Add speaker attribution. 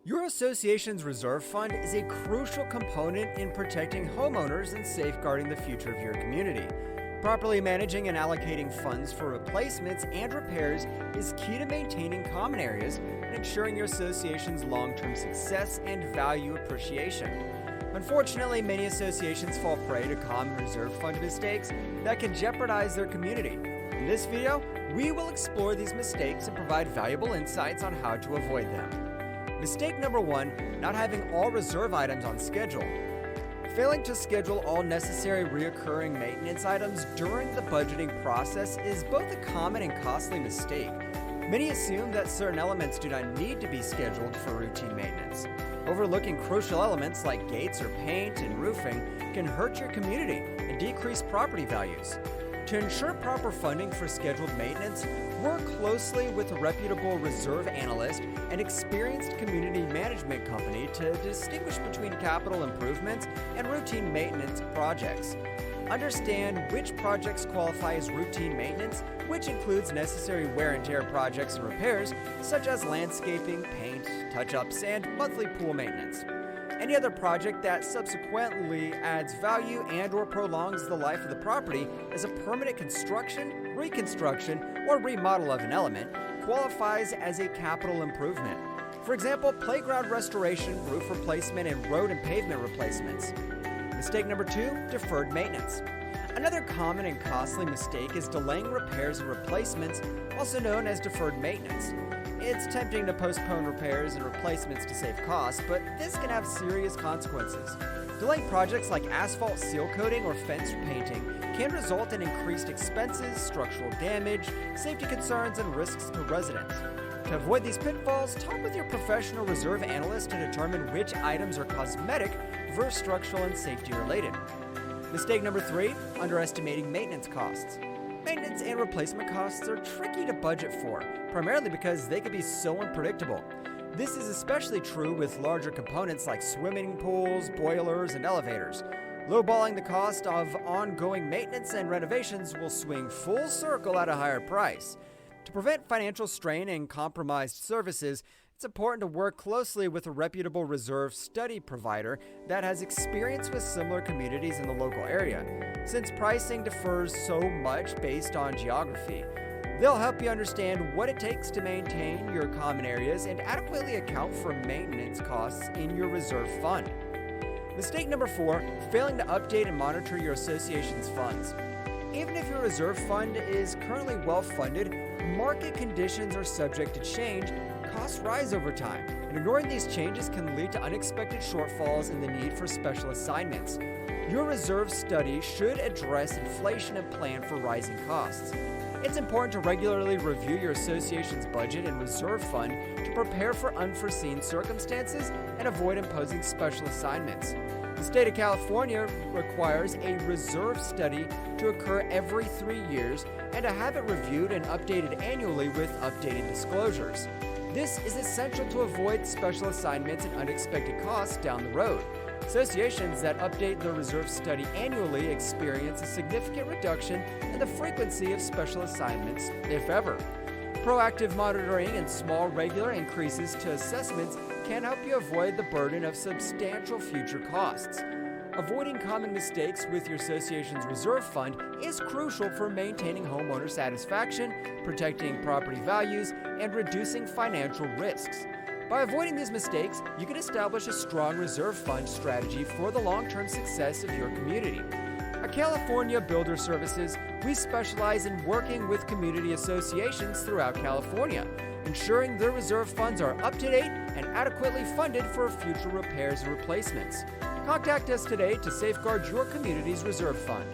Speaker 1: Your association's reserve fund is a crucial component in protecting homeowners and safeguarding the future of your community. Properly managing and allocating funds for replacements and repairs is key to maintaining common areas and ensuring your association's long-term success and value appreciation. Unfortunately, many associations fall prey to common reserve fund mistakes that can jeopardize their community. In this video, we will explore these mistakes and provide valuable insights on how to avoid them. Mistake number 1, not having all reserve items on schedule. Failing to schedule all necessary recurring maintenance items during the budgeting process is both a common and costly mistake. Many assume that certain elements do not need to be scheduled for routine maintenance. Overlooking crucial elements like gates or paint and roofing can hurt your community and decrease property values. To ensure proper funding for scheduled maintenance, work closely with a reputable reserve analyst and experienced community management company to distinguish between capital improvements and routine maintenance projects. Understand which projects qualify as routine maintenance, which includes necessary wear and tear projects and repairs, such as landscaping, paint, touch-ups, and monthly pool maintenance. Any other project that subsequently adds value and/or prolongs the life of the property as a permanent construction, reconstruction, or remodel of an element qualifies as a capital improvement. For example, playground restoration, roof replacement, and road and pavement replacements. Mistake number 2, deferred maintenance. Another common and costly mistake is delaying repairs and replacements, also known as deferred maintenance. It's tempting to postpone repairs and replacements to save costs, but this can have serious consequences. Delaying projects like asphalt seal coating or fence painting can result in increased expenses, structural damage, safety concerns, and risks to residents. To avoid these pitfalls, talk with your professional reserve analyst to determine which items are cosmetic versus structural and safety related. Mistake number 3, underestimating maintenance costs. Maintenance and replacement costs are tricky to budget for, primarily because they can be so unpredictable. This is especially true with larger components like swimming pools, boilers, and elevators. Lowballing the cost of ongoing maintenance and renovations will swing full circle at a higher price. To prevent financial strain and compromised services, it's important to work closely with a reputable reserve study provider that has experience with similar communities in the local area, since pricing differs so much based on geography. They'll help you understand what it takes to maintain your common areas and adequately account for maintenance costs in your reserve fund. Mistake number 4, failing to update and monitor your association's funds. Even if your reserve fund is currently well-funded, market conditions are subject to change. Costs rise over time, and ignoring these changes can lead to unexpected shortfalls and the need for special assignments. Your reserve study should address inflation and plan for rising costs. It's important to regularly review your association's budget and reserve fund to prepare for unforeseen circumstances and avoid imposing special assignments. The state of California requires a reserve study to occur every 3 years and to have it reviewed and updated annually with updated disclosures. This is essential to avoid special assignments and unexpected costs down the road. Associations that update their reserve study annually experience a significant reduction in the frequency of special assignments, if ever. Proactive monitoring and small regular increases to assessments can help you avoid the burden of substantial future costs. Avoiding common mistakes with your association's reserve fund is crucial for maintaining homeowner satisfaction, protecting property values, and reducing financial risks. By avoiding these mistakes, you can establish a strong reserve fund strategy for the long-term success of your community. At California Builder Services, we specialize in working with community associations throughout California, ensuring their reserve funds are up to date and adequately funded for future repairs and replacements. Contact us today to safeguard your community's reserve fund.